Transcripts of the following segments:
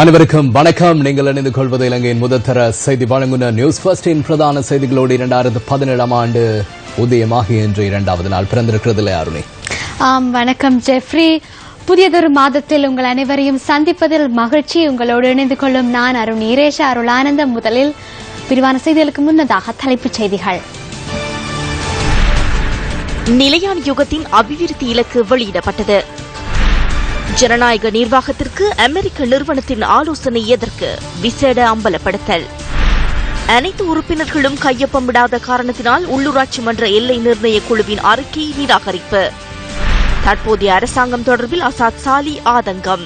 அனைவருக்கும் வணக்கம். நீங்கள் இணைந்து கொள்வது இலங்கையின் முதற்தர செய்தி வழங்குனர் நியூஸ் ஃபர்ஸ்டின் பிரதான செய்திகளோடு 2017 ஆண்டு உதயமாக இன்று 2வது நாள் பிறந்திருக்கிறது. அருணி. வணக்கம் ஜெஃப்ரி. புதியதொரு மாதத்தில் உங்கள் அனைவரையும் சந்திப்பதில் மகிழ்ச்சி. உங்களோடு இணைந்து கொள்ளும் நான் அருண் இரேஷா அருளானந்தம். முதலில் விரிவான செய்திகளுக்கு முன்னதாக தலைப்புச் செய்திகள். நிலையான யுகத்தின் அபிவிருத்தி இலக்கு வெளியிடப்பட்டது. ஜனநாயக நிர்வாகத்திற்கு அமெரிக்க நிறுவனத்தின் ஆலோசனை எதற்கு? விசேட அம்பலப்படுத்தல். அனைத்து உறுப்பினர்களும் கையொப்பமிடாத காரணத்தினால் உள்ளூராட்சி மன்ற எல்லை நிர்ணய குழுவின் அறிக்கை நிராகரிப்பு. தற்போதைய அரசாங்கம் தொடர்பில் அசாத் சாலி ஆதங்கம்.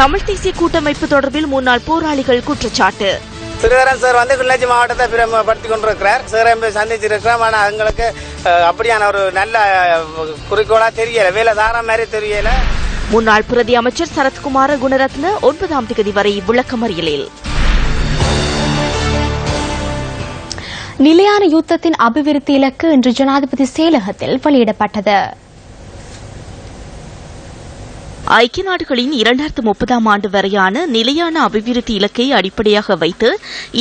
தமிழ் தேசிய கூட்டமைப்பு தொடர்பில் முன்னாள் போராளிகள் குற்றச்சாட்டு. ஸ்ரீதரன் சார் கிளிநொச்சி மாவட்டத்தை பிரமப்படுத்திக் கொண்டிருக்கிறார். சார் சந்திச்சிருக்கிறோம். ஆனால் எங்களுக்கு அப்படியான ஒரு நல்ல குறிக்கோளா தெரியல, வேலை தார மாதிரி தெரியல. முன்னாள் பிரதி அமைச்சர் சரத்குமார குணரத்ன 9ஆம் தேதி வரை விளக்கமறியலில். நிலையான யுத்தத்தின் அபிவிருத்தி இலக்கு இன்று ஜனாதிபதி செயலகத்தில் வெளியிடப்பட்டது. ஐக்கிய நாடுகளின் 2030ஆம் ஆண்டு வரையான நிலையான அபிவிருத்தி இலக்கை அடிப்படையாக வைத்து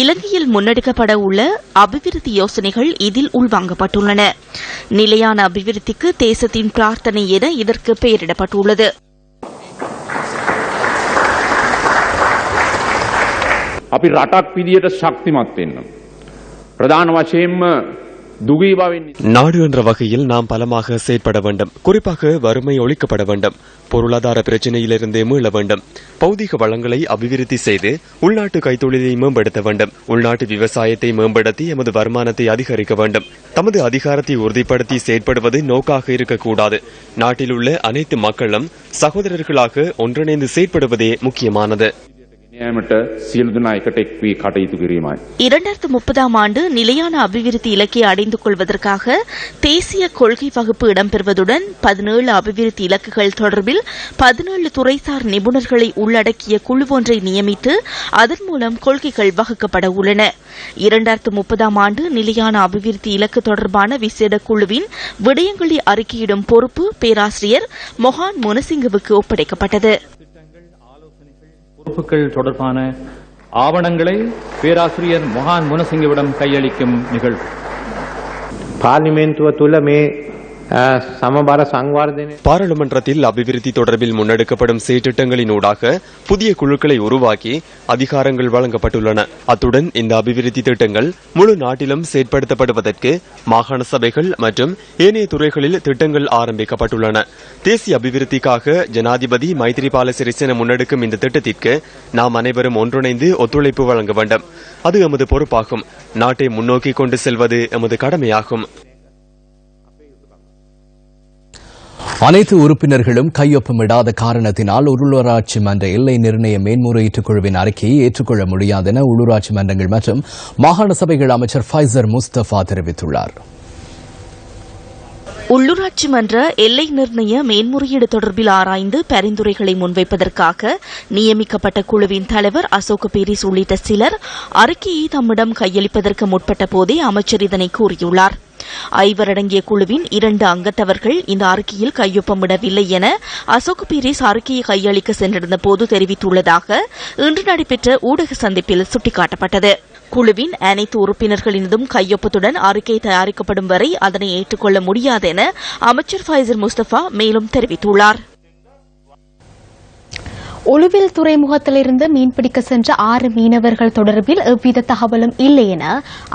இலங்கையில் முன்னெடுக்கப்பட உள்ள அபிவிருத்தி யோசனைகள் இதில் உள்வாங்கப்பட்டுள்ளன. நிலையான அபிவிருத்திக்கு தேசத்தின் பிரார்த்தனை என இதற்கு பெயரிடப்பட்டுள்ளது. අපි රටක් විදියට ශක්තිමත් වෙන්න ප්‍රධාන වශයෙන්ම நாடு என்ற வகையில் நாம் பலமாக செயற்பட வேண்டும். குறிப்பாக வறுமை ஒழிக்கப்பட வேண்டும். பொருளாதார பிரச்சினையிலிருந்து மீள வேண்டும். பௌதிக வளங்களை அபிவிருத்தி செய்து உள்நாட்டு கைத்தொழிலை மேம்படுத்த வேண்டும். உள்நாட்டு விவசாயத்தை மேம்படுத்தி எமது வருமானத்தை அதிகரிக்க வேண்டும். தமது அதிகாரத்தை உறுதிப்படுத்தி செயற்படுவது நோக்காக இருக்கக்கூடாது. நாட்டில் உள்ள அனைத்து மக்களும் சகோதரர்களாக ஒன்றிணைந்து செயற்படுவதே முக்கியமானது. 2030ஆம் ஆண்டு நிலையான அபிவிருத்தி இலக்கை அடைந்து கொள்வதற்காக தேசிய கொள்கை வகுப்பு இடம்பெறுவதுடன் 17 அபிவிருத்தி இலக்குகள் தொடர்பில் 17 துறைசார் நிபுணர்களை உள்ளடக்கிய குழு ஒன்றை நியமித்து அதன் மூலம் கொள்கைகள் வகுக்கப்பட உள்ளன. 2030ஆம் ஆண்டு நிலையான அபிவிருத்தி இலக்கு தொடர்பான விசேட குழுவின் விடயங்களை அறிக்கையிடும் பொறுப்பு பேராசிரியர் மொஹான் முனசிங்கவுக்கு ஒப்படைக்கப்பட்டது. பொறுப்புகள் தொடர்பான ஆவணங்களை பேராசிரியர் மொஹான் முனசிங்கவிடம் கையளிக்கும் நிகழ்வு. பார்லிமென்ட் තුළ මේ සමබර සංවර්ධනය பாராளுமன்றத்தில் அபிவிருத்தி தொடர்பில் முன்னெடுக்கப்படும் செயற்றிட்டங்களினூடாக புதிய குழுக்களை உருவாக்கி அதிகாரங்கள் வழங்கப்பட்டுள்ளன. அத்துடன் இந்த அபிவிருத்தி திட்டங்கள் முழு நாட்டிலும் செயற்படுத்தப்படுவதற்கு மாகாண சபைகள் மற்றும் ஏனைய துறைகளில் திட்டங்கள் ஆரம்பிக்கப்பட்டுள்ளன. தேசிய அபிவிருத்திக்காக ஜனாதிபதி மைத்ரிபால சிறிசேன முன்னெடுக்கும் இந்த திட்டத்திற்கு நாம் அனைவரும் ஒன்றிணைந்து ஒத்துழைப்பு வழங்க வேண்டும். அது எமது பொறுப்பாகும். நாட்டை முன்னோக்கி கொண்டு செல்வது எமது கடமையாகும். அனைத்து உறுப்பினர்களும் கையொப்பமிடாத காரணத்தினால் உள்ளூராட்சி மன்ற எல்லை நிர்ணய மேன்முறையீட்டுக் குழுவின் அறிக்கையை ஏற்றுக்கொள்ள முடியாது என உள்ளூராட்சி மன்றங்கள் மற்றும் மாகாண சபைகள் அமைச்சர் ஃபைசர் முஸ்தபா தெரிவித்துள்ளார். உள்ளூராட்சி மன்ற எல்லை நிர்ணய மேன்முறையீடு தொடர்பில் ஆராய்ந்து பரிந்துரைகளை முன்வைப்பதற்காக நியமிக்கப்பட்ட குழுவின் தலைவர் அசோக் பீரிஸ் உள்ளிட்ட சிலர் அறிக்கையை தம்மிடம் கையளிப்பதற்கு முற்பட்ட போதே அமைச்சர் இதனை கூறியுள்ளார். 5 அடங்கிய குழுவின் 2 அங்கத்தவர்கள் இந்த அறிக்கையில் கையொப்பமிடவில்லை என அசோக் பீரிஸ் அறிக்கையை கையளிக்க சென்றிருந்த போது தெரிவித்துள்ளதாக இன்று நடைபெற்ற ஊடக சந்திப்பில் சுட்டிக்காட்டப்பட்டது. குழுவின் அனைத்து உறுப்பினர்களினதும் கையொப்பத்துடன் அறிக்கை தயாரிக்கப்படும் வரை அதனை ஏற்றுக்கொள்ள முடியாது என அமைச்சர் ஃபைசர் முஸ்தபா மேலும் தெரிவித்துள்ளார். ஒலுவில் துறைமுகத்திலிருந்து மீன்பிடிக்க சென்ற 6 மீனவர்கள் தொடர்பில் எவ்வித தகவலும் இல்லை என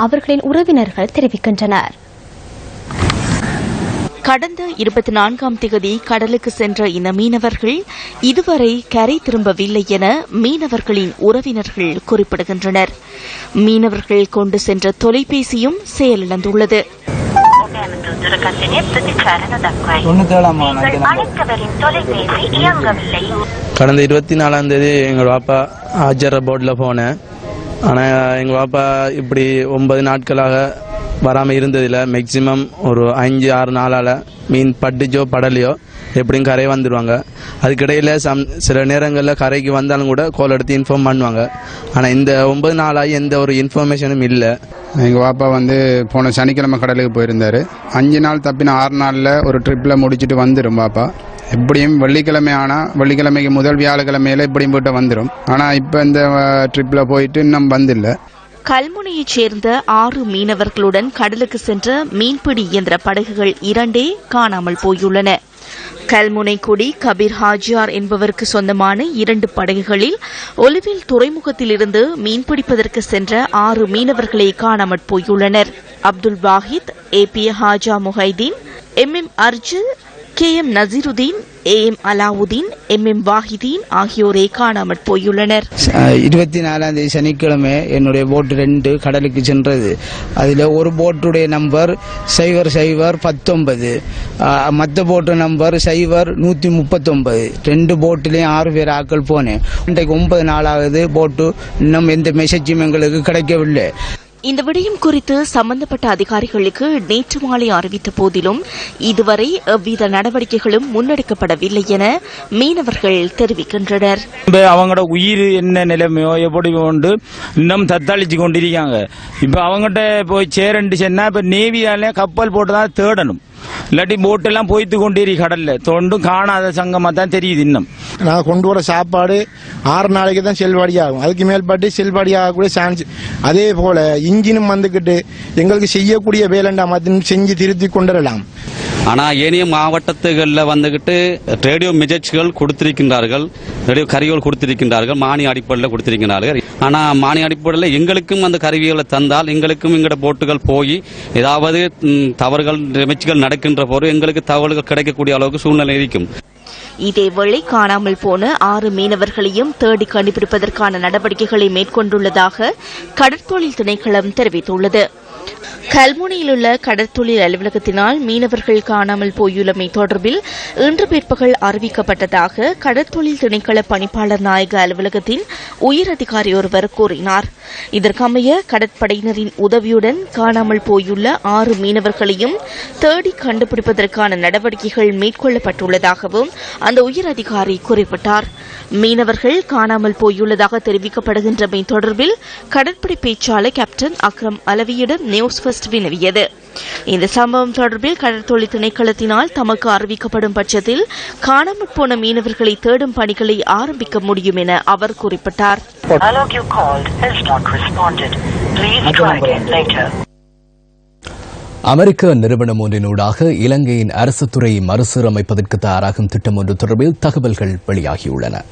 அவர்களின் உறவினர்கள் தெரிவிக்கின்றனர். கடந்த 24ஆம் தேதி கடலுக்கு சென்ற இந்த மீனவர்கள் இதுவரை கரை திரும்பவில்லை என மீனவர்களின் உறவினர்கள் குறிப்பிடுகின்றனர். மீனவர்கள் கொண்டு சென்ற தொலைபேசியும் செயலிழந்துள்ளது. கடந்த 24ஆம் தேதி எங்கள் பாப்பா ஆஜர போர்டில் போனேன். ஆனால் எங்கள் பாப்பா இப்படி 9 நாட்களாக வராமல் இருந்ததில்ல. மேக்சிமம் ஒரு 5-6 நாளால் மீன் பட்டுச்சோ படலையோ எப்படியும் கரை வந்துடுவாங்க. அதுக்கிடையில் சில நேரங்களில் கரைக்கு வந்தாலும் கூட கோல் எடுத்து இன்ஃபார்ம் பண்ணுவாங்க. ஆனால் இந்த 9 நாளாகி எந்த ஒரு இன்ஃபர்மேஷனும் இல்லை. எங்கள் பாப்பா போன சனிக்கிழமை கடலுக்கு போயிருந்தார். 5 நாள் தப்பின 6 நாளில் ஒரு ட்ரிப்பில் முடிச்சுட்டு வந்துடும் பாப்பா. எப்படியும் வெள்ளிக்கிழமை ஆனால் வெள்ளிக்கிழமைக்கு முதல் வியாழக்கிழமையில எப்படியும் போட்டு வந்துடும். ஆனால் இப்போ இந்த ட்ரிப்பில் போயிட்டு இன்னும் வந்தில்லை. கல்முனையைச் சேர்ந்த 6 மீனவர்களுடன் கடலுக்கு சென்ற மீன்பிடி இயந்திர படகுகள் 2 காணாமல் போயுள்ளன. கல்முனைக்குடி கபீர் ஹாஜியார் என்பவருக்கு சொந்தமான 2 படகுகளில் ஒலிவில் துறைமுகத்திலிருந்து மீன்பிடிப்பதற்கு சென்ற 6 மீனவர்களை காணாமல் போயுள்ளனர். Abdul Wahid, AP Haja Mohideen, MM அர்ஜுல், KM Nasiruddin, AM Alauddin, MM வாஹிதீன் ஆகியோரே காணாமல் போயுள்ளனர். 24 சனிக்கிழமை என்னுடைய போட் 2 கடலுக்கு சென்றது. அதில் ஒரு போட்டுடைய நம்பர் 0019, மற்ற போட்டு நம்பர் 0139. 2 போட்டிலையும் 6 பேர் ஆக்கள் போனேன். இன்றைக்கு 9 நாளாகுது போட்டு இன்னும் எந்த மெசேஜும் எங்களுக்கு கிடைக்கவில்லை. இந்த விடயம் குறித்து சம்பந்தப்பட்ட அதிகாரிகளுக்கு நேற்று மாலை அறிவித்த போதிலும் இதுவரை எவ்வித நடவடிக்கைகளும் முன்னெடுக்கப்படவில்லை என மீனவர்கள் தெரிவிக்கின்றனர். அவங்களோட உயிர் என்ன நிலைமையோ எப்படி கொண்டு இன்னும் தத்தளிச்சு கொண்டிருக்காங்க. இப்ப அவங்ககிட்ட போய் சேரண்டு சொன்னா இப்ப நேவியால கப்பல் போட்டுதான் தேடணும். இல்லாட்டி போட்டெல்லாம் போய்த்து கொண்டேறி கடல்ல தொண்டும் காணாத சங்கமா தான் தெரியுது. இன்னும் நான் கொண்டு வர சாப்பாடு 6 நாளைக்கு தான் செல்வாடி ஆகும். அதுக்கு மேல்பட்டு செல்வாடி ஆகக்கூடிய சான்ஸ். அதே போல இன்ஜினும் வந்துகிட்டு எங்களுக்கு செய்யக்கூடிய வேலைண்டா மாதிரி செஞ்சு திருத்தி கொண்டுடலாம். ஆனால் ஏனைய மாவட்டத்துகளில் வந்துகிட்டு ரேடியோ மெசேஜ்கள் கொடுத்திருக்கின்றார்கள், ரேடியோ கருவிகள் கொடுத்திருக்கின்றார்கள், மானிய அடிப்படையில் கொடுத்திருக்கிறார்கள். ஆனால் மானிய அடிப்படையில் எங்களுக்கும் அந்த கருவிகளை தந்தால் எங்களுக்கும் எங்களோட போட்டுகள் போய் ஏதாவது தவறுகள் நிகழ்ச்சிகள் நடக்கின்ற போது எங்களுக்கு தகவல்கள் கிடைக்கக்கூடிய அளவுக்கு சூழ்நிலை இருக்கும். இதேவேளை காணாமல் போன 6 மீனவர்களையும் தேடி கண்டுபிடிப்பதற்கான நடவடிக்கைகளை மேற்கொண்டுள்ளதாக கடற்தொழில் திணைக்களம் தெரிவித்துள்ளது. கல்முனையில் உள்ள கடற்தொழில் அலுவலகத்தினால் மீனவர்கள் காணாமல் போயுள்ளமை தொடர்பில் இன்று பிற்பகல் அறிவிக்கப்பட்டதாக கடற்தொழில் திணைக்கள பணிப்பாளர் நாயக அலுவலகத்தின் உயர் அதிகாரி ஒருவர் கூறினார். இதற்கமைய கடற்படையினரின் உதவியுடன் காணாமல் போயுள்ள 6 மீனவர்களையும் தேடி கண்டுபிடிப்பதற்கான நடவடிக்கைகள் மேற்கொள்ளப்பட்டுள்ளதாகவும் அந்த உயர் அதிகாரி குறிப்பிட்டார். மீனவர்கள் காணாமல் போயுள்ளதாக தெரிவிக்கப்படுகின்றமை தொடர்பில் கடற்படை பேச்சாளர் கேப்டன் அக்ரம் அலவியிடம் நியூஸ் ஃபர்ஸ்ட் வினவியது. இந்த சம்பவம் தொடர்பில் கடற்தொழில் திணைக்களத்தினால் தமக்கு அறிவிக்கப்படும் பட்சத்தில் காணாமல் போன மீனவர்களை தேடும் பணிகளை ஆரம்பிக்க முடியும் என அவர் குறிப்பிட்டார். அமெரிக்க நிறுவனம் ஒன்றினூடாக இலங்கையின் அரசுத் துறையை மறுசீரமைப்பதற்கு தயாராகும் திட்டம் ஒன்று தொடர்பில் தகவல்கள் வெளியாகியுள்ளன.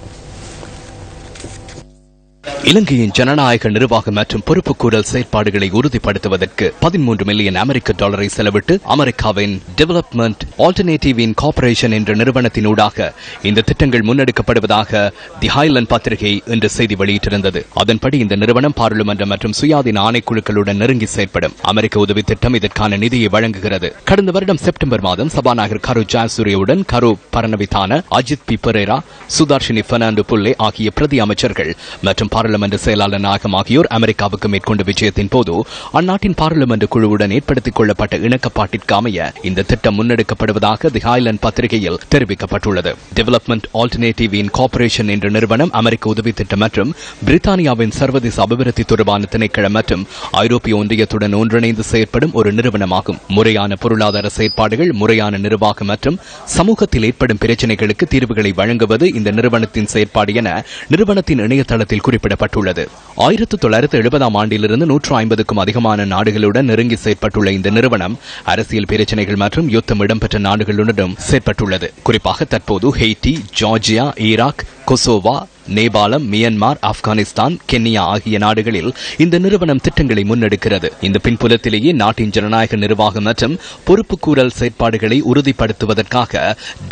இலங்கையின் ஜனநாயக நிர்வாகம் மற்றும் பொறுப்புக்கூறல் செயற்பாடுகளை உறுதிப்படுத்துவதற்கு 13 மில்லியன் அமெரிக்க டாலரை செலவிட்டு அமெரிக்காவின் டெவலப்மெண்ட் ஆல்டர்னேட்டிவ் கார்ப்பரேஷன் என்ற நிறுவனத்தினூடாக இந்த திட்டங்கள் முன்னெடுக்கப்படுவதாக தி ஹைலண்ட் பத்திரிகை இன்று செய்தி வெளியிட்டிருந்தது. அதன்படி இந்த நிறுவனம் பாராளுமன்றம் மற்றும் சுயாதீன ஆணைக்குழுக்களுடன் நெருங்கி செயற்படும். அமெரிக்க உதவி திட்டம் இதற்கான நிதியை வழங்குகிறது. கடந்த வருடம் செப்டம்பர் மாதம் சபாநாயகர் கரு ஜாசூரியவுடன் கரு பரனவிதான, அஜித் பி பெரேரா, சுதார்ஷினி பெர்னாண்டோ புல்லே ஆகிய பிரதி அமைச்சர்கள் மற்றும் பாராளுமன்ற செயலாளர் நாயகம் ஆகியோர் அமெரிக்காவுக்கு மேற்கொண்ட விஜயத்தின் போது அந்நாட்டின் பாராளுமன்ற குழுவுடன் ஏற்படுத்திக் கொள்ளப்பட்ட இணக்கப்பாட்டிற்கு அமைய இந்த திட்டம் முன்னெடுக்கப்படுவதாக தி ஹைலண்ட் பத்திரிகையில் தெரிவிக்கப்பட்டுள்ளது. டெவலப்மெண்ட் ஆல்டர்னேட்டிவ் கார்ப்பரேஷன் என்ற நிறுவனம் அமெரிக்க உதவி திட்டம் மற்றும் பிரித்தானியாவின் சர்வதேச அபிவிருத்தி தொடர்பான திணைக்களம் மற்றும் ஐரோப்பிய ஒன்றியத்துடன் ஒன்றிணைந்து செயற்படும் ஒரு நிறுவனமாகும். முறையான பொருளாதார செயற்பாடுகள், முறையான நிர்வாகம் மற்றும் சமூகத்தில் ஏற்படும் பிரச்சினைகளுக்கு தீர்வுகளை வழங்குவது இந்த நிறுவனத்தின் செயற்பாடு என நிறுவனத்தின் இணையதளத்தில் குறிப்பிடப்பட்டுள்ளது. 1970 ஆண்டிலிருந்து 150க்கும் அதிகமான நாடுகளுடன் நெருங்கி செயற்பட்டுள்ள இந்த நிறுவனம் அரசியல் பிரச்சினைகள் மற்றும் யுத்தம் இடம்பெற்ற நாடுகளுடனும் செயற்பட்டுள்ளது. குறிப்பாக தற்போது ஹெய்டி, ஜார்ஜியா, ஈராக், கொசோவா, நேபாளம், மியன்மார், ஆப்கானிஸ்தான், கென்யா ஆகிய நாடுகளில் இந்த நிறுவனம் திட்டங்களை முன்னெடுக்கிறது. இந்த பின்புலத்திலேயே நாட்டின் ஜனநாயக நிர்வாகம் மற்றும் பொறுப்புக்கூறல் செயற்பாடுகளை உறுதிப்படுத்துவதற்காக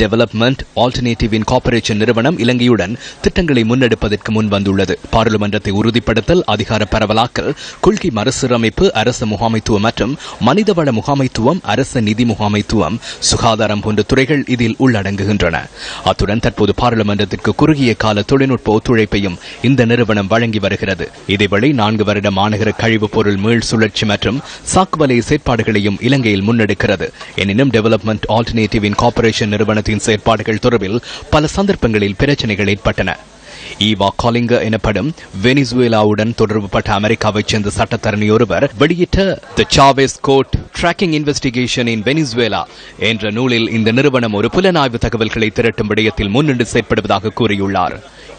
டெவலப்மெண்ட் ஆல்டர்னேட்டிவ் கார்ப்பரேஷன் நிறுவனம் இலங்கையுடன் திட்டங்களை முன்னெடுப்பதற்கு முன்வந்துள்ளது. பாராளுமன்றத்தை உறுதிப்படுத்தல், அதிகார பரவலாக்கல், கொள்கை மறுசீரமைப்பு, அரச முகாமைத்துவம் மற்றும் மனிதவள முகாமைத்துவம், அரச நிதி முகாமைத்துவம், சுகாதாரம் போன்ற துறைகள் இதில் உள்ளடங்குகின்றன. அத்துடன் தற்போது பாராளுமன்றத்திற்கு குறுகிய கால தொழில்நுட்ப ஒத்துழைப்பையும் இந்த நிறுவனம் வழங்கி வருகிறது. இதேவேளை 4 வருட மாநகர கழிவுப் பொருள் மீள் சுழற்சி மற்றும் சாக்குவலை செயற்பாடுகளையும் இலங்கையில் முன்னெடுக்கிறது. எனினும் டெவலப்மெண்ட் ஆல்டர்னேட்டிவ் கார்ப்பரேஷன் நிறுவனத்தின் செயற்பாடுகள் தொடர்பில் பல சந்தர்ப்பங்களில் பிரச்சனைகள் ஏற்பட்டன. ஈவா காலிங்க எனப்படும் வெனிசுவேலாவுடன் தொடர்புபட்ட அமெரிக்காவைச் சேர்ந்த சட்டத்தரணி ஒருவர் வெளியிட்ட the Chavez code tracking investigation in Venezuela என்ற நூலில் இந்த நிறுவனம் ஒரு புலனாய்வு தகவல்களை திரட்டும் விடயத்தில் முன்னின்று செயற்படுவதாக கூறியுள்ளார்.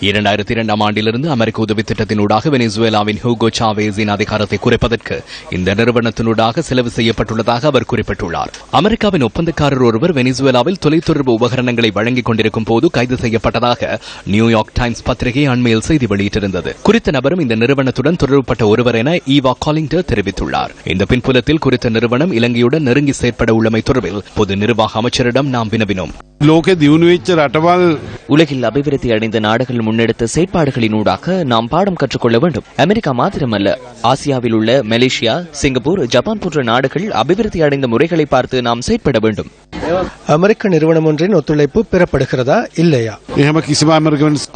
2002ஆம் ஆண்டிலிருந்து அமெரிக்க உதவி திட்டத்தினூடாக வெனிசுவேலாவின் ஹூகோ சாவேஸின் அதிகாரத்தை குறைப்பதற்கு இந்த நிறுவனத்தினூடாக செலவு செய்யப்பட்டுள்ளதாக அவர் குறிப்பிட்டுள்ளார். அமெரிக்காவின் ஒப்பந்தக்காரர் ஒருவர் வெனிசுவேலாவில் தொலைத்தொடர்பு உபகரணங்களை வழங்கிக் கொண்டிருக்கும் போது கைது செய்யப்பட்டதாக நியூயார்க் டைம்ஸ் பத்திரிகை அண்மையில் செய்தி வெளியிட்டிருந்தது. குறித்த நபரும் இந்த நிறுவனத்துடன் தொடர்புபட்ட ஒருவர் என ஈவா காலிங்டர் தெரிவித்துள்ளார். இந்த பின்புலத்தில் குறித்த நிறுவனம் இலங்கையுடன் நெருங்கி செயற்பட உள்ளமை தொடர்பில் பொது நிர்வாக அமைச்சரிடம் நாம் வினவினோம். உலகில் அபிவிருத்தி அடைந்த நாடுகள் முன்னெடுத்த செயற்பாடுகளினூடாக நாம் பாடம் கற்றுக்கொள்ள வேண்டும். அமெரிக்கா மாத்திரமல்ல, ஆசியாவில் உள்ள மலேசியா, சிங்கப்பூர், ஜப்பான் போன்ற நாடுகள் அபிவிருத்தி அடைந்த முறைகளை பார்த்து நாம் செயற்பட வேண்டும். அமெரிக்க நிறுவனம் ஒன்றின் ஒத்துழைப்பு பெறப்படுகிறதா இல்லையா?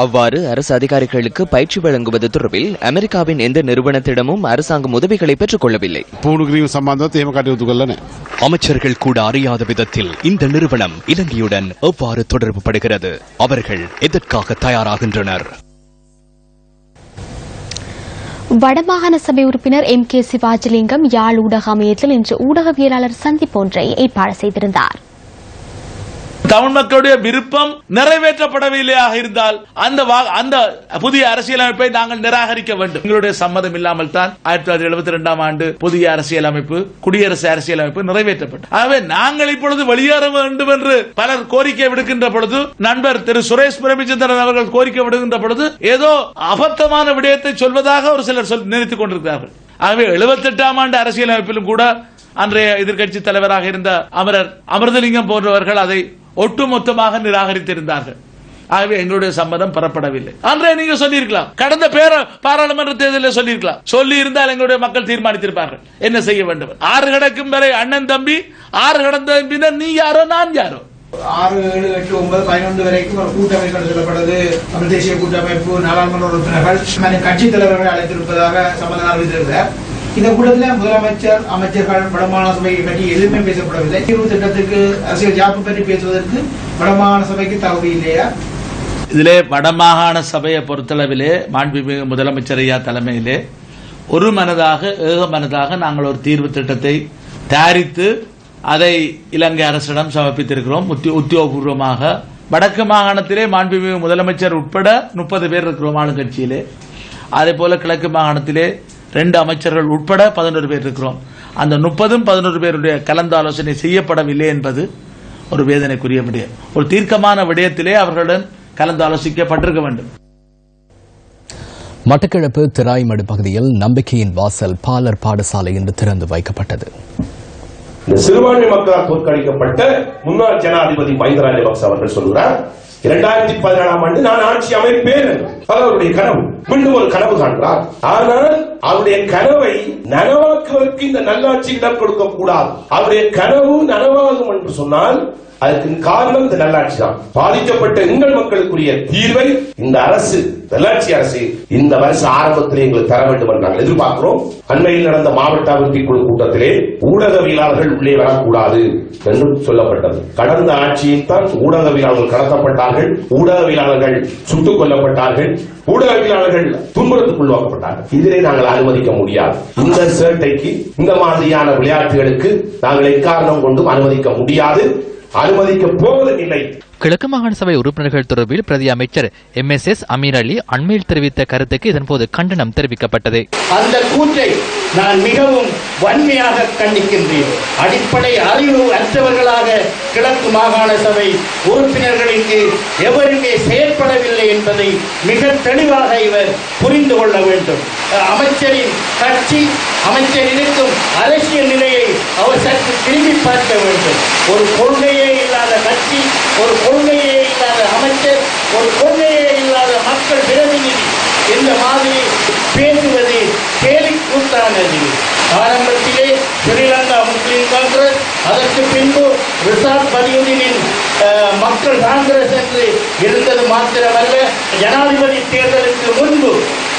அவ்வாறு அரசு அதிகாரிகளுக்கு பயிற்சி வழங்குவது தொடர்பில் அமெரிக்காவின் எந்த நிறுவனத்திடமும் அரசாங்கம் உதவிகளை பெற்றுக் கொள்ளவில்லை. அமைச்சர்கள் கூட அறியாத விதத்தில் இந்த நிறுவனம் இலங்கையுடன் எவ்வாறு தொடர்பு படுகிறது, அவர்கள் எதற்காக தயாராகின்றனர்? வடமாகாண சபை உறுப்பினர் MK சிவாஜிலிங்கம் யாழ் ஊடக அமையத்தில் இன்று ஊடகவியலாளர் சந்திப்பு ஒன்றை ஏற்பாடு செய்திருந்தார். தமிழ் மக்களுடைய விருப்பம் நிறைவேற்றப்படவில்லையாக இருந்தால் அந்த புதிய அரசியலமைப்பை நாங்கள் நிராகரிக்க வேண்டும். எங்களுடைய சம்மதம் இல்லாமல் தான் 1972ஆம் ஆண்டு புதிய அரசியலமைப்பு, குடியரசு அரசியலமைப்பு நிறைவேற்றப்பட்டது. ஆகவே நாங்கள் இப்பொழுது வெளியேற வேண்டும் என்று பலர் கோரிக்கை விடுக்கின்ற பொழுது, நண்பர் திரு சுரேஷ் பிரேமச்சந்திரன் அவர்கள் கோரிக்கை விடுகின்ற பொழுது ஏதோ அபத்தமான விடயத்தை சொல்வதாக ஒரு சிலர் நினைத்துக் கொண்டிருக்கிறார்கள். ஆகவே 78ஆம் ஆண்டு அரசியலமைப்பிலும் கூட அன்றைய எதிர்க்கட்சி தலைவராக இருந்த அமரர் அமிர்தலிங்கம் போன்றவர்கள் அதை ஒட்டுமொத்தமாக நிராகரித்திருந்தார்கள். ஆகவே எங்களுடைய சம்மதம் பெறப்படவில்லை. அன்றைய நீங்க சொல்லியிருக்கலாம், கடந்த பாராளுமன்ற தேர்தலில் சொல்லியிருக்கலாம். சொல்லி இருந்தால் எங்களுடைய மக்கள் தீர்மானித்திருப்பார்கள் என்ன செய்ய வேண்டும். 6 கடக்கும் வரை அண்ணன் தம்பி, 6 கடந்த பின்னர் நீ யாரோ நான் யாரோ. 6, 7, 8, 9, 11 வரைக்கும் ஒரு கூட்டமைப்பு சொல்லப்பட்டது. தமிழ் தேசிய கூட்டமைப்பு நாடாளுமன்ற உறுப்பினர்கள் கட்சித் தலைவர்கள் அழைத்திருப்பதாக சம்பந்தம் அறிவித்திருக்கிறார். இந்த கூட்டத்தில் முதலமைச்சர், அமைச்சர்கள், வடமாகாண சபை பற்றி எதுவுமே பேசப்படவில்லை. தீர்வு திட்டத்துக்கு அரசியல் ஜாப்பு பற்றி பேசுவதற்கு வடமாகாண சபைக்கு தகுதி இல்லையா? இதிலே வடமாகாண சபையை பொறுத்தளவிலே மாண்புமிகு முதலமைச்சர் ஐயா தலைமையிலே ஒரு மனதாக, ஏக மனதாக நாங்கள் ஒரு தீர்வு திட்டத்தை தயாரித்து அதை இலங்கை அரசிடம் சமர்ப்பித்திருக்கிறோம். உத்தியோகபூர்வமாக வடக்கு மாகாணத்திலே மாண்புமிகு முதலமைச்சர் உட்பட 30 பேர் இருக்கிறோம் ஆளுங்கட்சியிலே. அதே போல கிழக்கு மாகாணத்திலே 2 அமைச்சர்கள் உட்பட 11 பேர் இருக்கிறோம். அந்த 30 11 பேருடைய கலந்தாலோசனை செய்யப்படவில்லை என்பது ஒரு வேதனைக்குரிய விடயம். ஒரு தீர்க்கமான விடயத்திலே அவர்களுடன் கலந்தாலோசிக்கப்பட்டிருக்க வேண்டும். மட்டக்களப்பு திராய்மடு பகுதியில் நம்பிக்கையின் வாசல் பாலர் பாடசாலை இன்று திறந்து வைக்கப்பட்டது. சிறுபான்மை மக்களால் தோற்கடிக்கப்பட்ட முன்னாள் ஜனாதிபதி மஹிந்த ராஜபக்ச அவர்கள் சொல்கிறார், 2017ஆம் ஆண்டு நான் ஆட்சி அமைப்பேன். அவருடைய கனவு மீண்டும் ஒரு கனவு காண்கிறார். ஆனால் அவருடைய கனவை நனவாக்குவதற்கு இந்த நல்லாட்சி இடம் கொடுக்க கூடாது. அவருடைய கனவு நனவாகும் என்று சொன்னால் அதற்கு காரணம் இந்த நல்லாட்சி தான். பாதிக்கப்பட்ட எங்கள் மக்களுக்குரிய தீர்வை இந்த அரசு, நல்லாட்சி அரசு இந்த வருஷ ஆரம்பத்திலே எங்களுக்கு தர வேண்டும் என்று நாங்கள் எதிர்பார்க்கிறோம். அண்மையில் நடந்த மாவட்ட அபிவிருத்தி குழு கூட்டத்திலே ஊடகவியலாளர்கள் உள்ளே வரக்கூடாது என்று சொல்லப்பட்டது. கடந்த ஆட்சியில் தான் ஊடகவியலாளர்கள் கடத்தப்பட்டார்கள், ஊடகவியலாளர்கள் சுட்டுக் கொல்லப்பட்டார்கள், ஊடகவியலாளர்கள் துன்புறுத்துக்குள்ளாக்கப்பட்டார்கள். இதிலே நாங்கள் அனுமதிக்க முடியாது. இந்த சேட்டைக்கு, இந்த மாதிரியான விளையாட்டுகளுக்கு நாங்கள் எக்காரணம் கொண்டும் அனுமதிக்க முடியாது, அனுமதிக்க போவதும் இல்லை. கிழக்கு மாகாண சபை உறுப்பினர்கள் தொடர்பில் பிரதி அமைச்சர் MSS அமீர் அலி அண்மையில் தெரிவித்த கருத்துக்கு இதன்போது கண்டனம் தெரிவிக்கப்பட்டது. அந்த கூற்றை நான் மிகவும் வன்மையாக கண்டிக்கின்றேன். அடிப்படை அறிவு அற்றவர்களாக கிழக்கு மாகாண சபை உறுப்பினர்களுக்கு எவருமே செயற்படவில்லை என்பதை மிக தெளிவாக இவர் புரிந்து கொள்ள வேண்டும். அமைச்சரின் கட்சி, அமைச்சர் இருக்கும் அரசியல் நிலையை அவர் சற்று திரும்பி பார்க்க வேண்டும். ஒரு கொள்கையே இல்லாத கட்சி, ஒரு கொள்கையே இல்லாத அமைச்சர், ஒரு கொள்கையே இல்லாத மக்கள் பிரதிநிதி இந்த மாதிரி பேசுவது கேலி கூத்தானது. ஆரம்பத்திலே ஸ்ரீலங்கா முஸ்லிம் காங்கிரஸ், அதற்கு பின்பு ரிசாத் பதியுதீனின் மக்கள் காங்கிரஸ் என்று இருந்தது மாத்திரமல்ல, ஜனாதிபதி தேர்தலுக்கு முன்பு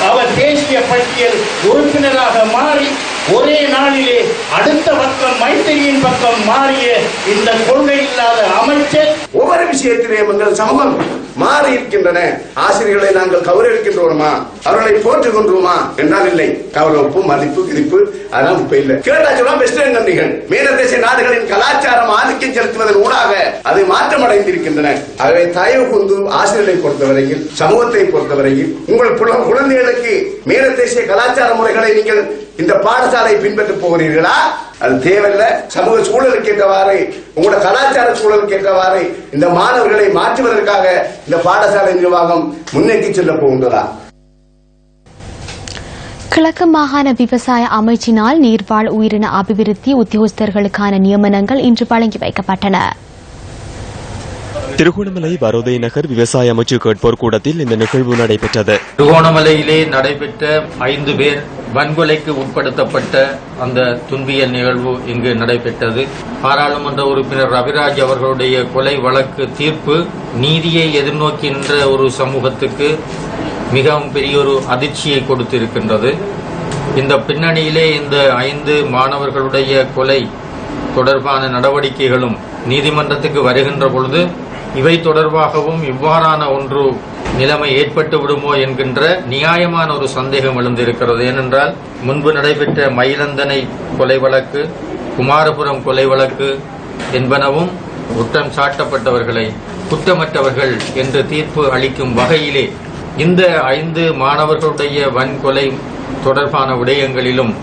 அவர் தேசிய பட்டியல் உறுப்பினராக மாறி ஒரே நாளிலே அடுத்த பக்கம் மைத்திரியின் பக்கம் மாறிய இந்த கொள்கை இல்லாத அமைச்சர் ஒவ்வொரு விஷயத்திலே எங்கள் சமூகம் மாறி இருக்கின்றன. ஆசிரியர்களை நாங்கள் கௌரவிக்கின்றோமா, அவர்களை போற்றுகின்றோமா என்றால் இல்லை. கௌரவிப்பு, மதிப்பு, கிதிப்பு அதெல்லாம் இப்ப இல்லை. கேட்டா சொல்ல வெஸ்டர்ன் கண்ட்ரிகள், மேலதேச நாடுகளின் கலாச்சாரம் ஆதிக்கம் செலுத்துவதன் ஊடாக அது மாற்றமடைந்திருக்கின்றன. ஆகவே தயவு கொண்டு ஆசிரியர்களை பொறுத்தவரையில், சமூகத்தை பொறுத்தவரையில் உங்கள் குழந்தைகளுக்கு மேலதேசிய கலாச்சார முறைகளை நீங்கள் இந்த பாடசாலை பின்பற்ற போகிறீர்களா? அது தேவையில்லை. சமூக சூழலுக்கு ஏற்றவாறு, உங்களோட கலாச்சார சூழலுக்கு ஏற்றவாறு இந்த மாணவர்களை மாற்றுவதற்காக இந்த பாடசாலை நிர்வாகம் முன்னேற்றி செல்ல போகின்றதா? கிழக்கு மாகாண விவசாய அமைச்சினால் நீர்வாழ் உயிரின அபிவிருத்தி உத்தியோகஸ்தர்களுக்கான நியமனங்கள் இன்று வழங்கி வைக்கப்பட்டன. திருகோணமலை வரோதை நகர் விவசாய அமைச்சு கேட்போர் கூடத்தில் இந்த நிகழ்வு நடைபெற்றது. திருகோணமலையிலே நடைபெற்ற 5 பேர் வன்கொலைக்கு உட்படுத்தப்பட்ட அந்த துன்பியல் நிகழ்வு இங்கு நடைபெற்றது. பாராளுமன்ற உறுப்பினர் ரவிராஜ் அவர்களுடைய கொலை வழக்கு தீர்ப்பு நீதியை எதிர்நோக்கின்ற ஒரு சமூகத்துக்கு மிகவும் பெரிய ஒரு அதிர்ச்சியை கொடுத்திருக்கின்றது. இந்த பின்னணியிலே இந்த 5 மாணவர்களுடைய கொலை தொடர்பான நடவடிக்கைகளும் நீதிமன்றத்துக்கு வருகின்ற பொழுது இவை தொடர்பாகவும் இவ்வாறான ஒன்று நிலைமை ஏற்பட்டு விடுமோ என்கின்ற நியாயமான ஒரு சந்தேகம் எழுந்திருக்கிறது. ஏனென்றால் முன்பு நடைபெற்ற மயிலந்தனை கொலை வழக்கு, குமாரபுரம் கொலை வழக்கு என்பனவும் குற்றம் சாட்டப்பட்டவர்களை குற்றமற்றவர்கள் என்று தீர்ப்பு அளிக்கும் வகையிலே இந்த 5 மாணவர்களுடைய வன்கொலை தொடர்பான விடயங்களிலும்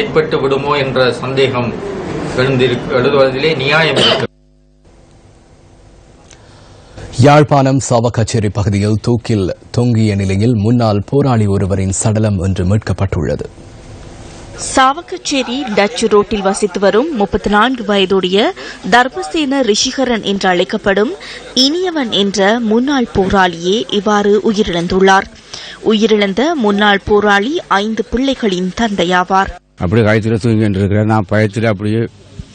ஏற்பட்டு விடுமோ என்ற சந்தேகம் எழுதுவதிலே நியாயம் இருக்கிறது. யாழ்ப்பாணம் சாவகச்சேரி பகுதியில் தூக்கில் தொங்கிய நிலையில் முன்னாள் போராளி ஒருவரின் சடலம் இன்று மீட்கப்பட்டுள்ளது. சாவகச்சேரி டச் ரோட்டில் வசித்து வரும் 34 வயதுடைய தர்மசேன ரிஷிகரன் என்று அழைக்கப்படும் இனியவன் என்ற முன்னாள் போராளியே இவ்வாறு உயிரிழந்துள்ளார். உயிரிழந்த முன்னாள் போராளி 5 பிள்ளைகளின் தந்தையாவார். அப்படியே காயத்தில் தூங்கிட்டு இருக்கிறேன். நான் பயத்தில் அப்படியே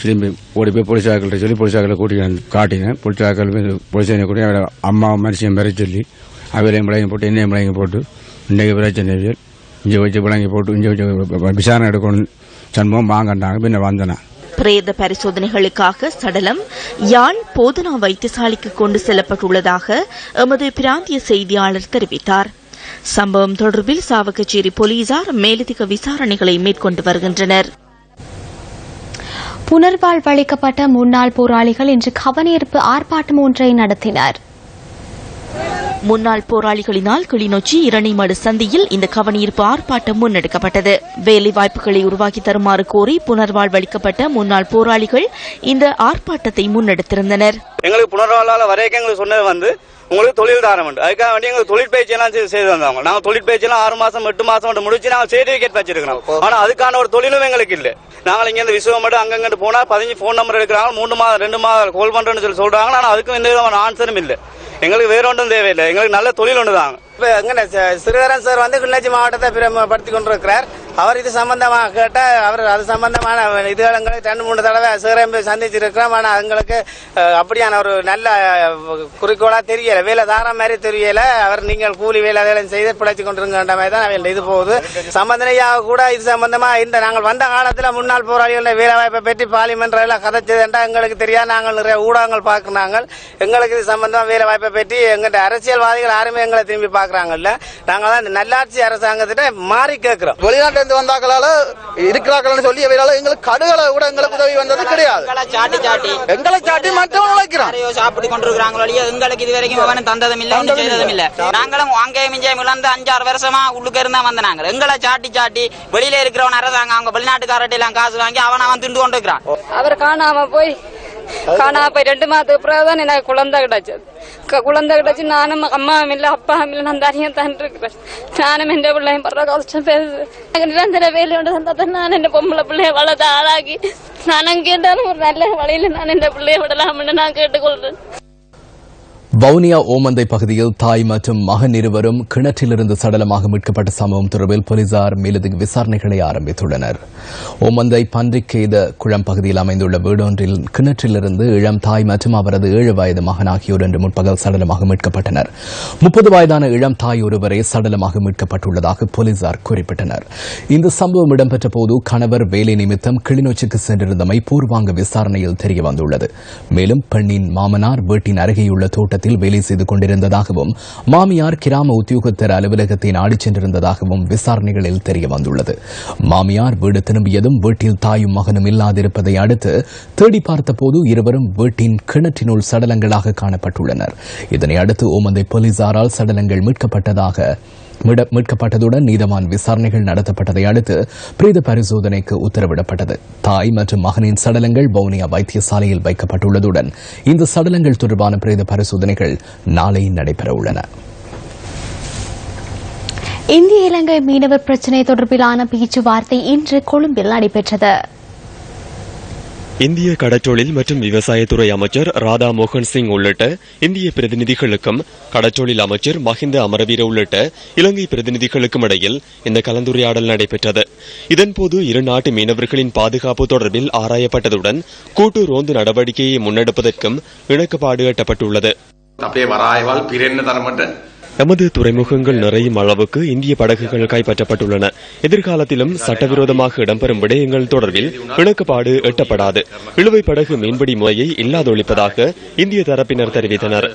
திரும்பி ஓடி போய் போலீஸாக்கிட்ட சொல்லி போலீஸாக்களை கூட்டிட்டு காட்டினேன். போலீஸாக்கள் போலீஸை கூட்டி அவரை அம்மா மனுஷன் பெற சொல்லி அவரையும் விளங்கி போட்டு என்னையும் விளங்கி போட்டு இன்றைக்கு பிரச்சனை இங்கே வச்சு விளங்கி போட்டு இங்கே வச்சு விசாரணை எடுக்கணும் சண்முகம் வாங்கண்டாங்க. பின்ன வந்தனா பிரேத பரிசோதனைகளுக்காக சடலம் யாழ் போதனா வைத்தியசாலைக்கு கொண்டு செல்லப்பட்டுள்ளதாக எமது பிராந்திய செய்தியாளர் தெரிவித்தார். சம்பவம் தொடர்பில் சாவகச்சேரி போலீசார் மேலதிக விசாரணைகளை மேற்கொண்டு வருகின்றனர். புனர்வாழ்வளிக்கப்பட்ட முன்னாள் போராளிகள் இன்று கவனஈர்ப்பு ஆர்ப்பாட்டம் ஒன்றை நடத்தினர். முன்னாள் போராளிகளினால் கிளிநொச்சி இரணைமடு சந்தியில் இந்த கவனஈர்ப்பு ஆர்ப்பாட்டம் முன்னெடுக்கப்பட்டது. வேலை வாய்ப்புகளை உருவாக்கி தருமாறு கோரி புனர்வாழ்வளிக்கப்பட்ட முன்னாள் போராளிகள் இந்த ஆர்ப்பாட்டத்தை முன்னெடுத்திருந்தனர். எங்களுக்கு புனர்வாழ்வால வரைக்கும் எங்களுக்கு சொன்னது உங்களுக்கு தொழில் தாரம் உண்டு. அதுக்காக வேண்டி எங்களுக்கு தொழிற்பயிற்சி எல்லாம் செய்து வந்தாங்க. நாங்கள் தொழிற்பயிற்சி எல்லாம் 6 மாசம் 8 மாசம் முடிச்சு நாங்கள் சர்டிபிகேட் வச்சிருக்கிறோம். ஆனா அதுக்கான ஒரு தொழிலும் எங்களுக்கு இல்ல. நாங்கள் இங்க இருந்து விசுவம் மட்டும் அங்கங்கிட்டு போனா 15 போன் நம்பர் எடுக்கிறாங்க. 3 மாதம் 2 மாதம் கால் பண்றேன்னு சொல்றாங்க. ஆனா அதுக்கும் எந்த விதமான ஆன்சரும் இல்லை. எங்களுக்கு வேற ஒன்றும் தேவையில்லை. எங்களுக்கு நல்ல தொழில் ஒன்று தாங்க. இப்ப எங்க சிறுவரன் சார் கிளிநொச்சி மாவட்டத்தை பிரபலப்படுத்திக் கொண்டிருக்கிறார். அவர் இது சம்பந்தமாக கேட்ட அவர் அது சம்பந்தமான இதுகளை 2-3 தடவை சிறுவரை சந்திச்சிருக்கிறோம். ஆனா எங்களுக்கு அப்படியான ஒரு நல்ல குறிக்கோளா தெரியல, வேலை தார மாதிரி தெரியல. அவர் நீங்கள் கூலி வேலை செய்து பிழைச்சு கொண்டிருக்கின்ற மாதிரி தான் இது போகுது. சம்பந்தனையாக கூட இது சம்பந்தமா இந்த நாங்கள் வந்த காலத்துல முன்னாள் போராளிகள வேலை வாய்ப்பை பற்றி பார்லிமெண்ட்ல கதைச்சதுண்டா எங்களுக்கு தெரியாது. நாங்கள் நிறைய ஊடகங்கள் பார்க்கிறாங்க. எங்களுக்கு இது சம்பந்தமா வேலை வாய்ப்பை பற்றி எங்கிட்ட அரசியல்வாதிகள் யாருமே எங்களை திரும்பி பாக்குறாங்கல்ல. நாங்க தான் நல்லாட்சி அரசாங்கத்திட்ட மாறி கேட்கிறோம். வெளிநாட்டு இருந்து வந்தாக்களால இருக்கிறார்கள் சொல்லி எங்களுக்கு கடுகளை கூட எங்களுக்கு உதவி வந்தது கிடையாது. எங்களை சாட்டி மற்றவங்க உழைக்கிறோம் சாப்பிட்டு கொண்டிருக்கிறாங்க. எங்களுக்கு இது வரைக்கும் தந்ததும் இல்ல, ஒன்றும் செய்ததும் இல்ல. நாங்களும் அங்கேயும் இங்கேயும் இழந்து 5-6 வருஷமா உள்ளுக்கு இருந்தா வந்தாங்க. எங்களை சாட்டி வெளியில இருக்கிறவன் அரசாங்கம் அவங்க வெளிநாட்டுக்காரட்ட எல்லாம் காசு வாங்கி அவன் திண்டு கொண்டு இருக்கிறான். அவர் காணாம போய் 2 மாதத்துக்கு பிறகுதான் எனக்கு குழந்தை கிடைச்சு நானும் அம்மாவும் இல்ல அப்பாவும் இல்ல நான் தனியா தான் இருக்கிறேன். நானும் என் பிள்ளையும் படுற கஷ்டம் பேசுது. நிரந்தர வேலையோட சந்தா நான் என் பொம்பளை பிள்ளைய வளர்த்து ஆளாகி நான் கேட்டாலும் ஒரு நல்ல வழியில நான் என் பிள்ளைய விடலாம்னு நான் கேட்டுக்கொள்றேன். வவுனியா ஓமந்தை பகுதியில் தாய் மற்றும் மகன் இருவரும் கிணற்றிலிருந்து சடலமாக மீட்கப்பட்ட சம்பவம் தொடர்பில் போலீசார் மேலதிக விசாரணைகளை ஆரம்பித்துள்ளனர். ஓமந்தை பன்றிக்கேத குளம் பகுதியில் அமைந்துள்ள வீடொன்றில் கிணற்றிலிருந்து இளம் தாய் மற்றும் அவரது 7 வயது மகன் ஆகியோர் இன்று முற்பகல் சடலமாக மீட்கப்பட்டனர். 30 வயதான இளம் தாய் ஒருவரே சடலமாக மீட்கப்பட்டுள்ளதாக போலீசார் குறிப்பிட்டனர். இந்த சம்பவம் இடம்பெற்ற போது கணவர் வேலை நிமித்தம் கிளிநொச்சிக்கு சென்றிருந்தமை பூர்வாங்க விசாரணையில் தெரியவந்துள்ளது. மேலும் பெண்ணின் மாமனார் வீட்டின் அருகேயுள்ள தோட்டத்தில் வேலை செய்து கொண்டிருந்ததாகவும் மாமியார் கிராம உத்தியோகத்தர் அலுவலகத்தை நாடிச் சென்றிருந்ததாகவும் விசாரணைகளில் தெரியவந்துள்ளது. மாமியார் வீடு திரும்பியதும் வீட்டில் தாயும் மகனும் இல்லாதிருப்பதை அடுத்து தேடி பார்த்தபோது இருவரும் வீட்டின் கிணற்றினுள் சடலங்களாக காணப்பட்டுள்ளனர். இதனை அடுத்து ஓமந்தை போலீசாரால் சடலங்கள் மீட்கப்பட்டதுடன் நீதவான் விசாரணைகள் நடத்தப்பட்டதை அடுத்து பிரேத பரிசோதனைக்கு உத்தரவிடப்பட்டது. தாய் மற்றும் மகனின் சடலங்கள் வவுனியா வைத்தியசாலையில் வைக்கப்பட்டுள்ளதுடன் இந்த சடலங்கள் தொடர்பான பிரேத பரிசோதனைகள் நாளை நடைபெற உள்ளன. இந்திய இலங்கை மீனவர் பிரச்சினை தொடர்பிலான பேச்சுவார்த்தை இன்று கொழும்பில் நடைபெற்றது. இந்திய கடற்றொழில் மற்றும் விவசாயத்துறை அமைச்சர் ராதா மோகன் சிங் உள்ளிட்ட இந்திய பிரதிநிதிகளுக்கும் கடற்றொழில் அமைச்சர் மஹிந்த அமரவீர உள்ளிட்ட இலங்கை பிரதிநிதிகளுக்கும் இடையில் இந்த கலந்துரையாடல் நடைபெற்றது. இதன்போது இரு நாட்டு மீனவர்களின் பாதுகாப்பு தொடர்பில் ஆராயப்பட்டதுடன் கூட்டு ரோந்து நடவடிக்கையை முன்னெடுப்பதற்கும் இணக்கப்பாடு எட்டப்பட்டுள்ளது. எமது துறைமுகங்கள் நிறையும் அளவுக்கு இந்திய படகுகள் கைப்பற்றப்பட்டுள்ளன. எதிர்காலத்திலும் சட்டவிரோதமாக இடம்பெறும் விடயங்கள் தொடர்பில் இணக்கப்பாடு எட்டப்படாது. இழுவை படகு மீன்பிடி முறையை இல்லாதொழிப்பதாக இந்திய தரப்பினர் தெரிவித்தனர்.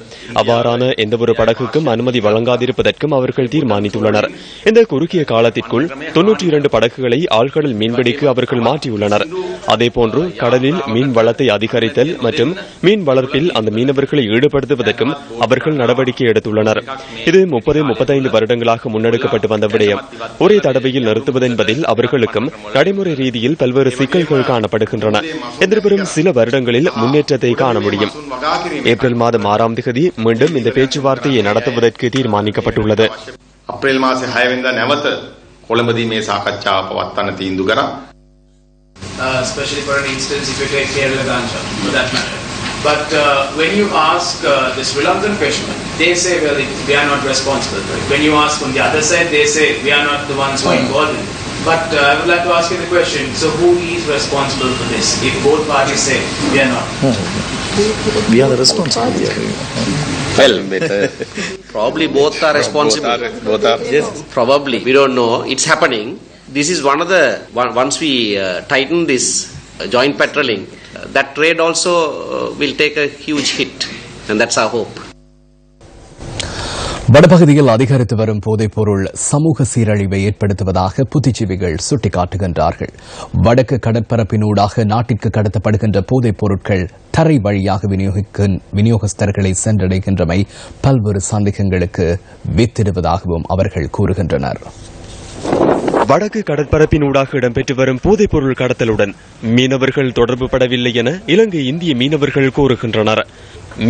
அவ்வாறான எந்தவொரு படகுக்கும் அனுமதி வழங்காதிருப்பதற்கும் அவர்கள் தீர்மானித்துள்ளனர். இந்த குறுகிய காலத்திற்குள் 92 படகுகளை ஆழ்கடல் மீன்பிடிக்கு அவர்கள் மாற்றியுள்ளனர். அதேபோன்று கடலில் மீன் வளத்தை அதிகரித்தல் மற்றும் மீன் வளர்ப்பில் அந்த மீனவர்களை ஈடுபடுத்துவதற்கும் அவர்கள் நடவடிக்கை எடுத்துள்ளனர். இது 30-35 வருடங்களாக முன்னெடுக்கப்பட்டு வந்த விடயம். ஒரே தடவையில் நிறுத்துவதென்பதில் அவர்களுக்கும் நடைமுறை ரீதியில் பல்வேறு சிக்கல்கள் காணப்படுகின்றன. எதிர்வரும் சில வருடங்களில் முன்னேற்றத்தை காண முடியும். ஏப்ரல் மாதம் 6ஆம் தேதி மீண்டும் இந்த பேச்சுவார்த்தையை நடத்துவதற்கு தீர்மானிக்கப்பட்டுள்ளது. අප්‍රේල් මාසේ 6 වෙනිදා නැවත කොළඹදී මේ සාකච්ඡාව පවත්වන්න තීන්දුව කරා. Especially for an instance if you take Kerala Ganja for that matter. But when you ask the Sri Lankan fishermen, they say, well, we are not responsible. When you ask from the other side, they say, we are not the ones who are involved in it. But I would like to ask you the question, so who is responsible for this? If both parties say, we are not. We are the responsible. Well, probably both are responsible. Both are. Yes. Probably. We don't know. It's happening. This is one of the, once we tighten this joint patrolling, that trade also will take a huge hit, and that's our hope. வடபகுதியில் அதிகரித்து வரும் போதைப்பொருள் சமூக சீரழிவை ஏற்படுத்துவதாக புத்திஜீவிகள் சுட்டிக்காட்டுகின்றார்கள். வடக்கு கடற்பரப்பினூடாக நாட்டிற்கு கடத்தப்படுகின்ற போதைப் பொருட்கள் தரை வழியாக விநியோகஸ்தர்களை சென்றடைகின்றமை பல்வேறு சந்தேகங்களுக்கு வித்திடுவதாகவும் அவர்கள் கூறுகின்றனர். வடக்கு கடற்பரப்பினூடாக இடம்பெற்று வரும் போதைப் பொருள் கடத்தலுடன் மீனவர்கள் தொடர்பு படவில்லை என இலங்கை இந்திய மீனவர்கள் கூறுகின்றனர்.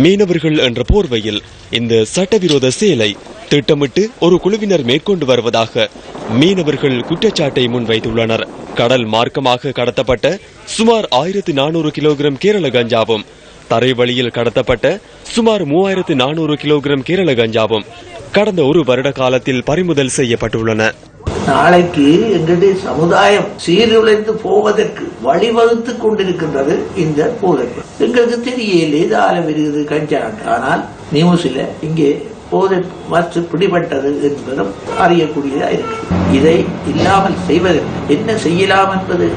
மீனவர்கள் என்ற போர்வையில் இந்த சட்டவிரோத செயலை திட்டமிட்டு ஒரு குழுவினர் மேற்கொண்டு வருவதாக மீனவர்கள் குற்றச்சாட்டை முன்வைத்துள்ளனர். கடல் மார்க்கமாக கடத்தப்பட்ட சுமார் 1400 கிலோகிராம் கேரள கஞ்சாவும் தரை வழியில் கடத்தப்பட்ட சுமார் 3400 கிலோகிராம் கேரள கஞ்சாவும் கடந்த ஒரு வருட காலத்தில் பறிமுதல் செய்யப்பட்டுள்ளன. நாளைக்கு எங்களுடைய சமுதாயம் சீர்குலைந்து போவதற்கு வழிவகுத்துக் கொண்டிருக்கின்றது இந்த போதைப்பு. எங்களுக்கு தெரியலே இதால வருகிறது கஞ்சாண்டு. ஆனால் நியூஸ்ல இங்கே போதை வச்சு பிடிபட்டது என்பதும் அறியக்கூடியதா இருக்கு. இதை இல்லாமல் செய்வதற்கு என்ன செய்யலாம் என்பது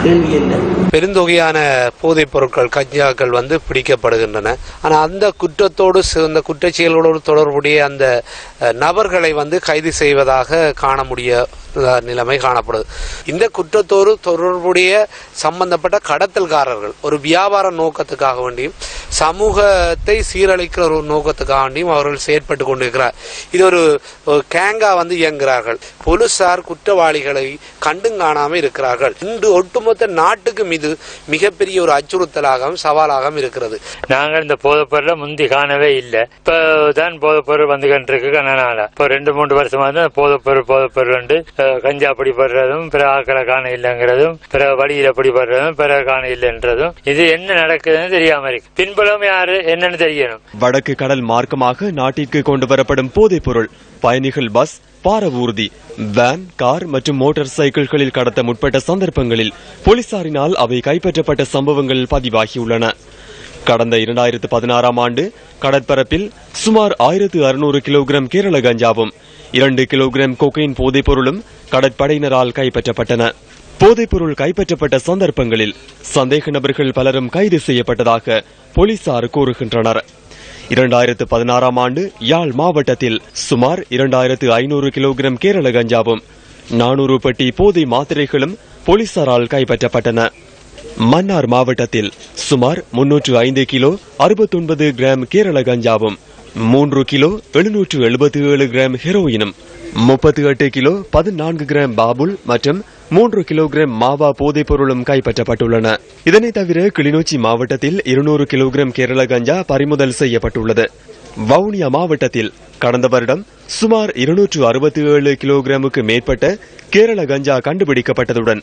கேள்வி இல்லை. பெருந்தொகையான போதைப் பொருட்கள் கஞ்சாக்கள் பிடிக்கப்படுகின்றன. ஆனால் அந்த குற்றத்தோடு அந்த குற்றச் செயல்களோடு தொடர்புடைய அந்த நபர்களை கைது செய்வதாக காண முடிய நிலைமை காணப்படுது. இந்த குற்றத்தோடு தொடர்புடைய சம்பந்தப்பட்ட கடத்தல்காரர்கள் ஒரு வியாபார நோக்கத்துக்காக வேண்டியும் சமூகத்தை சீரழிக்கிற ஒரு நோக்கத்துக்காக வேண்டியும் அவர்கள் செயற்பட்டு கொண்டிருக்கிறார். இது ஒரு கேங்கா இயங்குகிறார்கள். போலீசார் குற்றவாளிகளை கண்டும் காணாமல் இருக்கிறார்கள். இன்று ஒட்டுமொத்த நாட்டுக்கு மீது மிகப்பெரிய ஒரு அச்சுறுத்தலாகவும் சவாலாகவும் இருக்கிறது. நாங்கள் இந்த போதைப்பொருளை முந்தி காணவே இல்லை. இப்பதான் போதைப்பொருள் வந்துகிட்டு இப்போ 2-3 வருஷமா தான் போதைப்பொருள் கஞ்சா பிடிபடுறதும் பிற ஆட்களை காண இல்லைங்கிறதும் பிற வழியில பிடிபடுறதும் பிற காண இல்லைன்றதும் இது என்ன நடக்குதுன்னு தெரியாம இருக்கு. பின்பு கொடுக்கலாம் யாரு என்னன்னு தெரியணும். வடக்கு கடல் மார்க்கமாக நாட்டிற்கு கொண்டு வரப்படும் போதைப் பொருள் பயணிகள் பஸ், பாரவூர்தி, வேன், கார் மற்றும் மோட்டார் சைக்கிள்களில் கடத்த முற்பட்ட சந்தர்ப்பங்களில் போலீசாரினால் அவை கைப்பற்றப்பட்ட சம்பவங்கள் பதிவாகியுள்ளன. கடந்த 2016ஆம் ஆண்டு கடற்பரப்பில் சுமார் 1600 கிலோகிராம் கேரள கஞ்சாவும் 2 கிலோகிராம் கொக்கைன் போதைப் பொருளும் கடற்படையினரால் கைப்பற்றப்பட்டன. போதைப்பொருள் கைப்பற்றப்பட்ட சந்தர்ப்பங்களில் சந்தேக நபர்கள் பலரும் கைது செய்யப்பட்டதாக போலீசார் கூறுகின்றனர். 2016ஆம் ஆண்டு யாழ் மாவட்டத்தில் சுமார் 2500 கிலோகிராம் கேரள கஞ்சாவும் 400 பெட்டி போதை மாத்திரைகளும் போலீசாரால் கைப்பற்றப்பட்டன. மன்னார் மாவட்டத்தில் சுமார் 305 கிலோ 69 கிராம் கேரள கஞ்சாவும் 3 கிலோ 777 கிராம் ஹெரோயினும் 38 கிலோ 14 கிராம் பாபுல் மற்றும் 3 கிலோகிராம் மாவா போதைப் பொருளும் கைப்பற்றப்பட்டுள்ளன. இதனைத் தவிர கிளிநொச்சி மாவட்டத்தில் 200 கிலோகிராம் கேரள கஞ்சா பறிமுதல் செய்யப்பட்டுள்ளது. வவுனியா மாவட்டத்தில் கடந்த வருடம் சுமார் 267 கிலோகிராமுக்கு மேற்பட்ட கேரள கஞ்சா கண்டுபிடிக்கப்பட்டதுடன்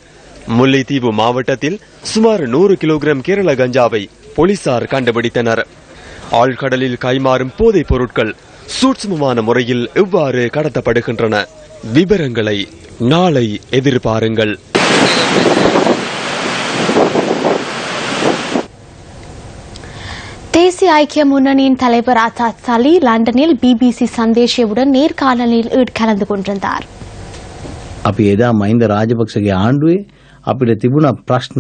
முல்லைத்தீவு மாவட்டத்தில் சுமார் 100 கிலோகிராம் கேரள கஞ்சாவை போலீசார் கண்டுபிடித்தனர். ஆழ்கடலில் கைமாறும் போதைப் பொருட்கள் சூட்சுமமான முறையில் எவ்வாறு கடத்தப்படுகின்றன? விவரங்களை நாளை எதிர்பாருங்கள். தேசிய ஐக்கிய முன்னணியின் தலைவர் ஆசாத் அலி லண்டனில் BBC சந்தேஷவுடன் நேர்காணலில் கலந்து கொண்டிருந்தார். අපි එදා මහින්ද රාජපක්ෂගේ ආණ්ඩුවේ අපිට තිබුණා ප්‍රශ්න.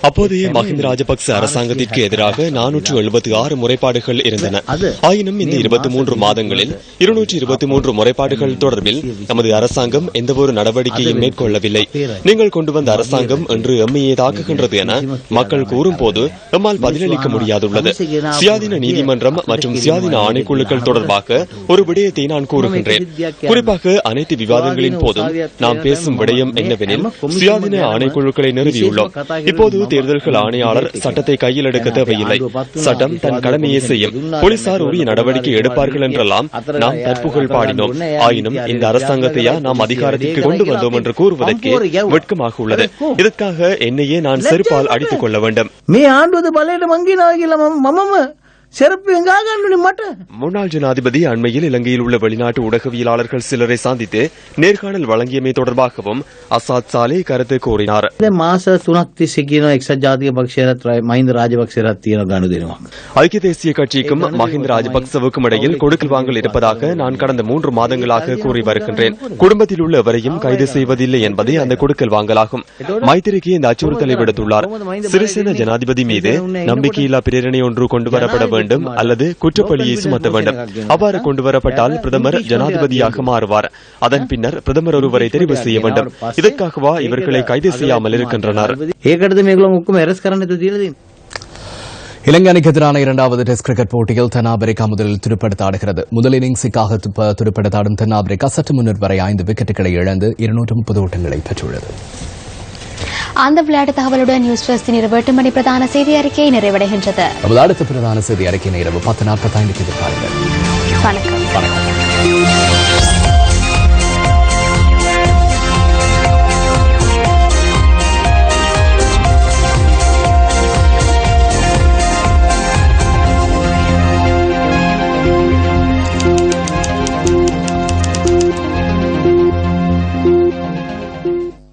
அப்போதைய மஹிந்த ராஜபக்ச அரசாங்கத்திற்கு எதிராக 476 முறைப்பாடுகள் இருந்தன. ஆயினும் இந்த 23 மாதங்களில் 223 முறைப்பாடுகள் தொடர்பில் நமது அரசாங்கம் எந்தவொரு நடவடிக்கையும் மேற்கொள்ளவில்லை. நீங்கள் கொண்டு வந்த அரசாங்கம் என்று எம்மையே தாக்குகின்றது என மக்கள் கூறும் போது எம்மால் பதிலளிக்க முடியாதுள்ளது. சுயாதீன நீதிமன்றம் மற்றும் சுயாதீன ஆணைக்குழுக்கள் தொடர்பாக ஒரு விடயத்தை நான் கூறுகின்றேன். குறிப்பாக அனைத்து விவாதங்களின் போதும் நாம் பேசும் விடயம் என்னவெனில் சுயாதீன ஆணைக்குழுக்களை நிறுவியுள்ளோம். இப்போது தேர்தல்கள் ஆணையாளர் சட்டத்தை கையில் எடுக்க தேவையில்லை. சட்டம் தன் கடமையை செய்யும். போலீசார் உரிய நடவடிக்கை எடுப்பார்கள் என்றெல்லாம் நாம் தற்புகழ் பாடினோம். ஆயினும் இந்த அரசாங்கத்தையா நாம் அதிகாரத்திற்கு கொண்டு வந்தோம் என்று கூறுவதற்கு வெட்கமாக உள்ளது. இதற்காக என்னையே நான் செருப்பால் அடித்துக் கொள்ள வேண்டும். මේ ආණ්ඩුවද බලයට මංගිනවා කියලා මමම செருப்பு எங்காகன்னு மட்ட. முன்னாள் ஜனாதிபதி அண்மையில் இலங்கையில் உள்ள வெளிநாட்டு ஊடகவியலாளர்கள் சிலரை சந்தித்து நேர்காணல் வழங்கியமை தொடர்பாகவும் அசாத் சாலே கருத்து கூறினார். මාස 3ක් තිස්සේ කියන එක්සත් ජාතික පක්ෂයත් මහින්ද රාජපක්ෂයත් තියෙන ගනුදෙනුවක්. ஐக்கிய தேசிய கட்சிக்கும் மஹிந்த ராஜபக்சவுக்கும் இடையில் கொடுக்கல் வாங்கல் இருப்பதாக நான் கடந்த 3 மாதங்களாக கூறி வருகின்றேன். குடும்பத்தில் உள்ள எவரையும் கைது செய்வதில்லை என்பதே அந்த கொடுக்கல் வாங்கலாகும். மைத்திரிக்கு இந்த அச்சுறுத்தலை விடுத்துள்ளார். சிறிசேன ஜனாதிபதி மீது நம்பிக்கையில்லா பிரேரணை ஒன்று கொண்டுவரப்பட வேண்டும் அல்லது குற்றப்பழியை சுமத்த வேண்டும். அவ்வாறு கொண்டுவரப்பட்டால் பிரதமர் ஜனாதிபதியாக மாறுவார். அதன் பின்னர் பிரதமர் ஒருவரை தெரிவு செய்ய வேண்டும். இதற்காகவா இவர்களை கைது செய்யாமல் இருக்கின்றனர்? இலங்கை அணிக்கு எதிரான 2வது டெஸ்ட் கிரிக்கெட் போட்டியில் தென்னாப்பிரிக்கா முதலில் துடுப்படுத்த ஆடுகிறது. முதல் இன்னிங்ஸுக்காக துடுப்படுத்தாடும் தென்னாப்பிரிக்கா சற்று முன்னர் வரை 5 விக்கெட்டுகளை இழந்து 230 ஓட்டங்களை பெற்றுள்ளது. அந்த விளையாட்டு தகவலுடன் நியூஸ் ஃபர்ஸ்டின் இரவு 8 மணி பிரதான செய்தி அறிக்கை நிறைவடைகின்றது. நமது அடுத்த பிரதான செய்தி அறிக்கை இரவு 10:45 எதிர்பாருங்கள். வணக்கம்.